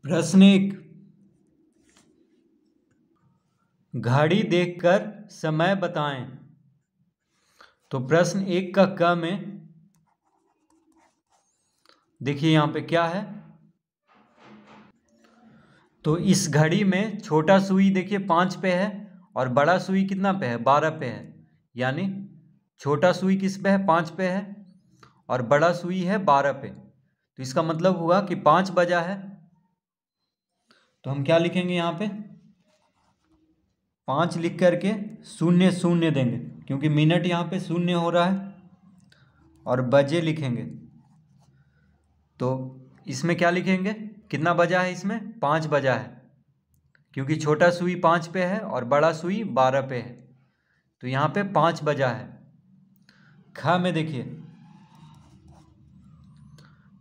प्रश्न 1। घड़ी देखकर समय बताएं। तो प्रश्न 1 का क में देखिए यहाँ पे क्या है। तो इस घड़ी में छोटा सुई देखिए 5 पे है और बड़ा सुई कितना पे है, 12 पे है। यानी छोटा सुई किस पे है, 5 पे है और बड़ा सुई है 12 पे। तो इसका मतलब हुआ कि 5 बजा है। तो हम क्या लिखेंगे यहाँ पे, 5 लिख करके 0 0 देंगे, क्योंकि मिनट यहाँ पे 0 हो रहा है, और बजे लिखेंगे। तो इसमें क्या लिखेंगे, कितना बजा है, इसमें 5 बजा है, क्योंकि छोटा सुई 5 पे है और बड़ा सुई 12 पे है। तो यहाँ पे 5 बजा है। ख में देखिए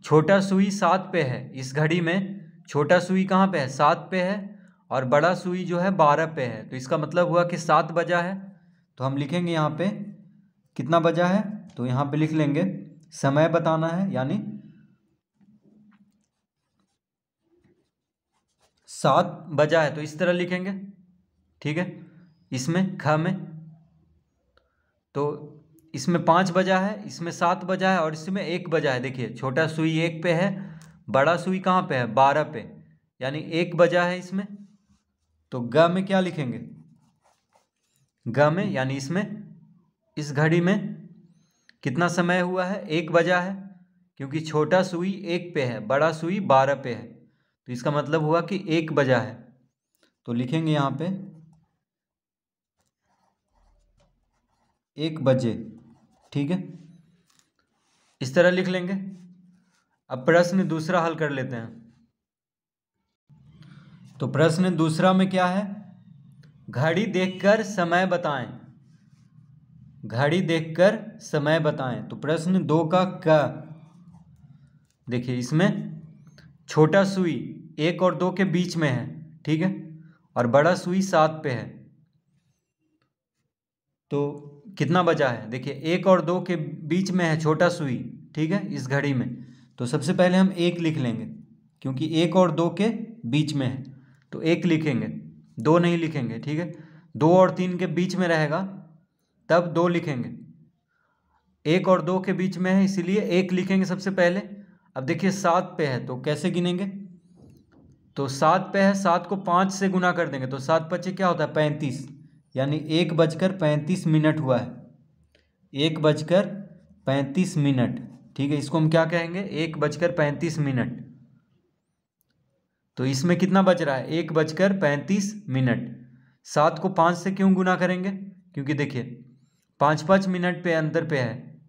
छोटा सुई 7 पे है। इस घड़ी में छोटा सुई कहाँ पे है, 7 पे है, और बड़ा सुई जो है 12 पे है। तो इसका मतलब हुआ कि 7 बजा है। तो हम लिखेंगे यहाँ पे कितना बजा है, तो यहाँ पे लिख लेंगे समय बताना है, यानी 7 बजा है। तो इस तरह लिखेंगे, ठीक है। इसमें ख में तो इसमें 5 बजा है, इसमें 7 बजा है और इसमें 1 बजा है। देखिए छोटा सुई 1 पे है, बड़ा सुई कहाँ पे है, 12 पे, यानी 1 बजा है इसमें। तो ग में क्या लिखेंगे, ग में यानी इसमें इस घड़ी में कितना समय हुआ है, 1 बजा है, क्योंकि छोटा सुई 1 पे है, बड़ा सुई 12 पे है। तो इसका मतलब हुआ कि 1 बजा है। तो लिखेंगे यहाँ पे 1 बजे, ठीक है। इस तरह लिख लेंगे। अब प्रश्न दूसरा हल कर लेते हैं। तो प्रश्न दूसरा में क्या है, घड़ी देखकर समय बताएं। घड़ी देखकर समय बताएं। तो प्रश्न 2 का क देखिए, इसमें छोटा सुई 1 और 2 के बीच में है, ठीक है, और बड़ा सुई 7 पे है। तो कितना बजा है, देखिए 1 और 2 के बीच में है छोटा सुई, ठीक है, इस घड़ी में। तो सबसे पहले हम 1 लिख लेंगे, क्योंकि 1 और 2 के बीच में है। तो 1 लिखेंगे, 2 नहीं लिखेंगे, ठीक है। 2 और 3 के बीच में रहेगा तब 2 लिखेंगे। 1 और 2 के बीच में है, इसीलिए 1 लिखेंगे सबसे पहले। अब देखिए 7 पे है, तो कैसे गिनेंगे, तो 7 पे है, 7 को 5 से गुना कर देंगे, तो 7 पचे क्या होता है, 35, यानी 1:35 हुआ है। 1:35, ठीक है। इसको हम क्या कहेंगे, 1:35। तो इसमें कितना बज रहा है, 1:35। 7 को 5 से क्यों गुना करेंगे, क्योंकि देखिए 5 मिनट पे अंतर पे है।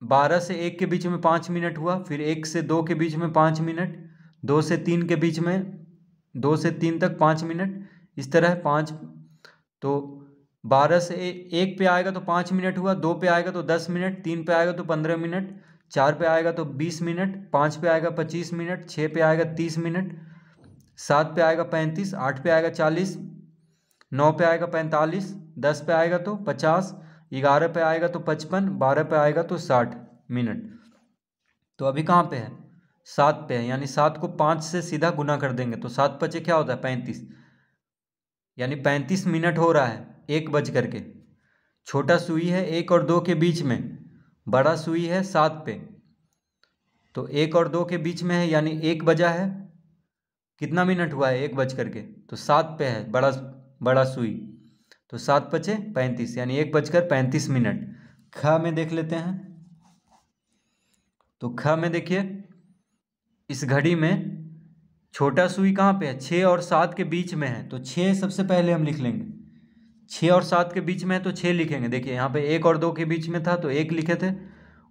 12 से 1 के बीच में 5 मिनट हुआ, फिर 1 से 2 के बीच में 5 मिनट, 2 से 3 के बीच में, 2 से 3 तक 5 मिनट, इस तरह 5। तो 12 से 1 पे आएगा तो 5 मिनट हुआ, 2 पे आएगा तो 10 मिनट, 3 पे आएगा तो 15 मिनट, 4 पे आएगा तो 20 मिनट, 5 पे आएगा 25 मिनट, 6 पे आएगा 30 मिनट, 7 पे आएगा 35, 8 पे आएगा 40, 9 पे आएगा 45, 10 पे आएगा तो 50, 11 पे आएगा तो 55, 12 पे आएगा तो 60 मिनट। तो अभी कहाँ पे है, 7 पे है, यानी 7 को 5 से सीधा गुना कर देंगे, तो 7 पचे क्या होता है, 35, यानी 35 मिनट हो रहा है 1 बज करके। छोटा सुई है 1 और 2 के बीच में, बड़ा सुई है 7 पे। तो 1 और 2 के बीच में है, यानी 1 बजा है। कितना मिनट हुआ है, 1 बज करके, तो 7 पे है बड़ा बड़ा सुई। तो 7 पचे 35, यानी 1:35। ख में देख लेते हैं। तो ख में देखिए इस घड़ी में छोटा सुई कहाँ पे है, 6 और 7 के बीच में है। तो 6 सबसे पहले हम लिख लेंगे, 6 और 7 के बीच में है तो 6 लिखेंगे। देखिए यहाँ पे 1 और 2 के बीच में था तो 1 लिखे थे,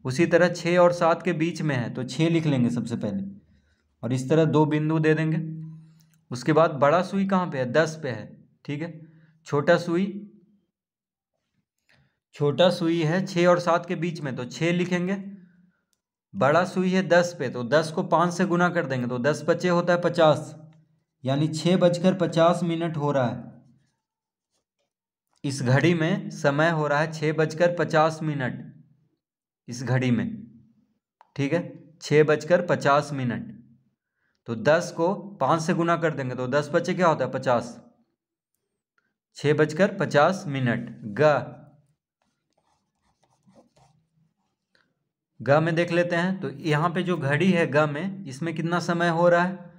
उसी तरह 6 और 7 के बीच में है तो 6 लिख लेंगे सबसे पहले, और इस तरह 2 बिंदु दे देंगे। उसके बाद बड़ा सुई कहाँ पे है, 10 पे है, ठीक है। छोटा सुई है 6 और 7 के बीच में तो 6 लिखेंगे। बड़ा सुई है 10 पे, तो 10 को 5 से गुना कर देंगे, तो 10 पचे होता है 50, यानी 6:50 हो रहा है। इस घड़ी में समय हो रहा है 6:50 इस घड़ी में, ठीक है, 6:50। तो 10 को 5 से गुना कर देंगे तो 10 बचे क्या होता है 50। 6:50 ग में देख लेते हैं। तो यहाँ पे जो घड़ी है ग में, इसमें कितना समय हो रहा है।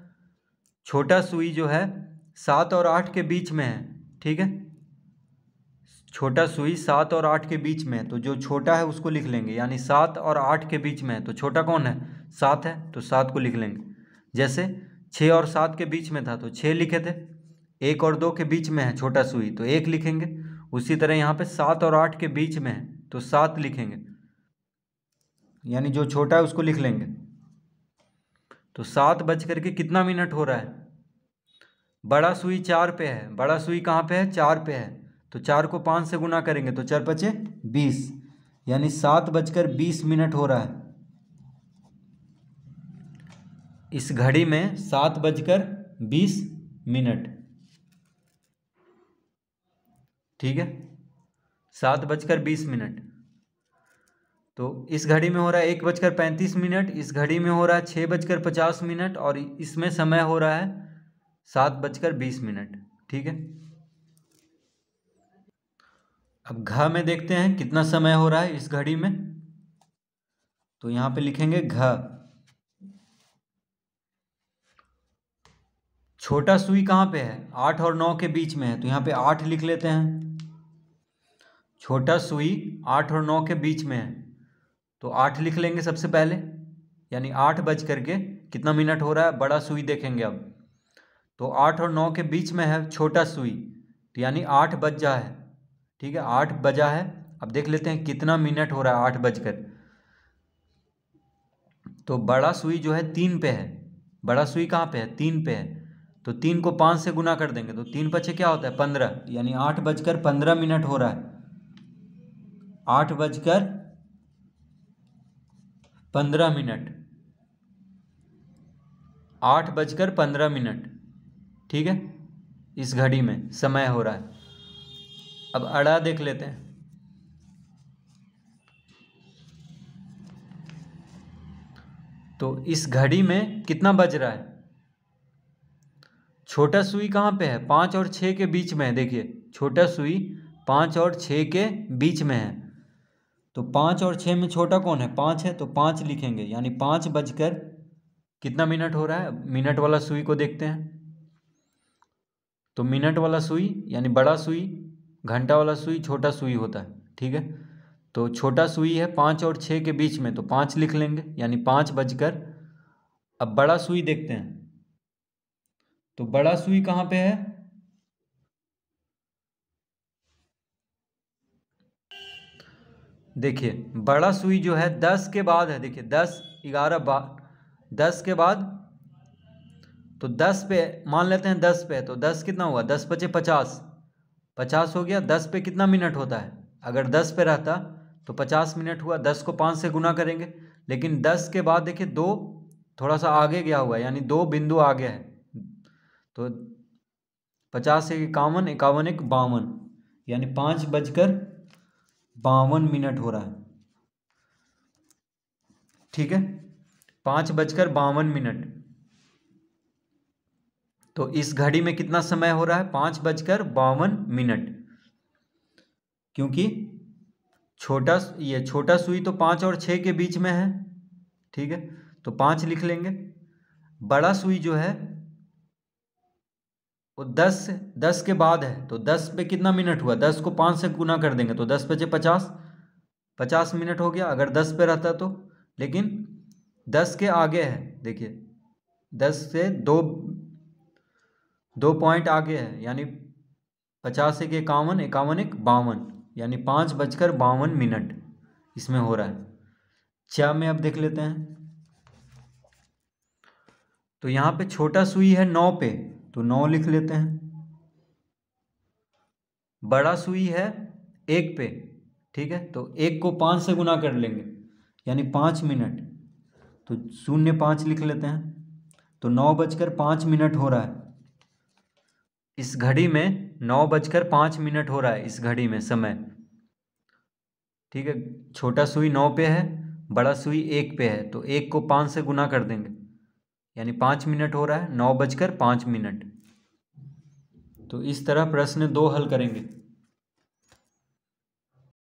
छोटा सुई जो है 7 और 8 के बीच में है, ठीक है। छोटा सुई 7 और 8 के बीच में है, तो जो छोटा है उसको लिख लेंगे, यानी 7 और 8 के बीच में है तो छोटा कौन है 7 है, तो 7 को लिख लेंगे। जैसे 6 और 7 के बीच में था तो 6 लिखे थे। 1 और 2 के बीच में है छोटा सुई तो 1 लिखेंगे। उसी तरह यहाँ पे 7 और 8 के बीच में है तो 7 लिखेंगे, यानी जो छोटा है उसको लिख लेंगे। तो 7 बज कितना मिनट हो रहा है। बड़ा सुई 4 पे है, बड़ा सुई कहाँ पे है 4 पे है, तो 4 को 5 से गुना करेंगे तो 4 5 20, यानी 7:20 हो रहा है। इस घड़ी में 7:20, ठीक है। 7:20। तो इस घड़ी में हो रहा है 1:35, इस घड़ी में हो रहा है 6:50, और इसमें समय हो रहा है 7:20, ठीक है। अब घ में देखते हैं कितना समय हो रहा है इस घड़ी में। तो यहाँ पे लिखेंगे घ। छोटा सुई कहाँ पे है 8 और 9 के बीच में है, तो यहाँ पे 8 लिख लेते हैं। छोटा सुई 8 और 9 के बीच में है तो 8 लिख लेंगे सबसे पहले, यानी 8 कितना मिनट हो रहा है। बड़ा सुई देखेंगे अब, तो 8 और 9 के बीच में है छोटा सुई, तो यानी 8 बजा है, ठीक है। 8 बजा है। अब देख लेते हैं कितना मिनट हो रहा है 8 तो बड़ा सुई जो है 3 पे है। बड़ा सुई कहाँ पे है 3 पे है, तो 3 को 5 से गुना कर देंगे तो 3 5 क्या होता है 15, यानी 8:15 हो रहा है। 8:15, 8:15, ठीक है। इस घड़ी में समय हो रहा है। अब अड़ा देख लेते हैं। तो इस घड़ी में कितना बज रहा है। छोटा सुई कहाँ पे है 5 और 6 के बीच में है। देखिए छोटा सुई 5 और 6 के बीच में है, तो 5 और 6 में छोटा कौन है 5 है, तो 5 लिखेंगे, यानी 5 कितना मिनट हो रहा है। मिनट वाला सुई को देखते हैं। तो मिनट वाला सुई यानी बड़ा सुई, घंटा वाला सुई छोटा सुई होता है, ठीक है। तो छोटा सुई है 5 और 6 के बीच में तो 5 लिख लेंगे, यानी 5 अब बड़ा सुई देखते हैं। तो बड़ा सुई कहाँ पे है। देखिए बड़ा सुई जो है 10 के बाद है। देखिए 10 11 10 के बाद, तो 10 पे मान लेते हैं 10 पे, तो 10 कितना हुआ 10 × 5 = 50 हो गया। 10 पे कितना मिनट होता है, अगर 10 पे रहता तो 50 मिनट हुआ। 10 को 5 से गुना करेंगे, लेकिन 10 के बाद देखिए 2 थोड़ा सा आगे गया हुआ है, यानी 2 बिंदु आगे है, तो 50 × 1 = 51, 51 × 1 = 52, यानी 5:52 हो रहा है, ठीक है। 5:52। तो इस घड़ी में कितना समय हो रहा है 5:52, क्योंकि छोटा सुई तो 5 और 6 के बीच में है, ठीक है, तो 5 लिख लेंगे। बड़ा सुई जो है वो 10 के बाद है, तो 10 पे कितना मिनट हुआ, 10 को 5 से गुना कर देंगे तो 10 × 5 = 50 मिनट हो गया अगर 10 पे रहता तो। लेकिन 10 के आगे है, देखिए 10 से 2 पॉइंट आगे है, यानी 50 × 1 = 51, 51 × 1 = 52, यानी 5:52 इसमें हो रहा है। चा में अब देख लेते हैं। तो यहाँ पे छोटा सुई है 9 पे, तो 9 लिख लेते हैं। बड़ा सुई है 1 पे, ठीक है, तो 1 को 5 से गुना कर लेंगे, यानी 5 मिनट, तो 0.5 लिख लेते हैं। तो 9:05 हो रहा है इस घड़ी में। 9:05 हो रहा है इस घड़ी में समय, ठीक है। छोटा सुई 9 पे है, बड़ा सुई 1 पे है, तो 1 को 5 से गुना कर देंगे, यानी 5 मिनट हो रहा है, 9:05। तो इस तरह प्रश्न 2 हल करेंगे।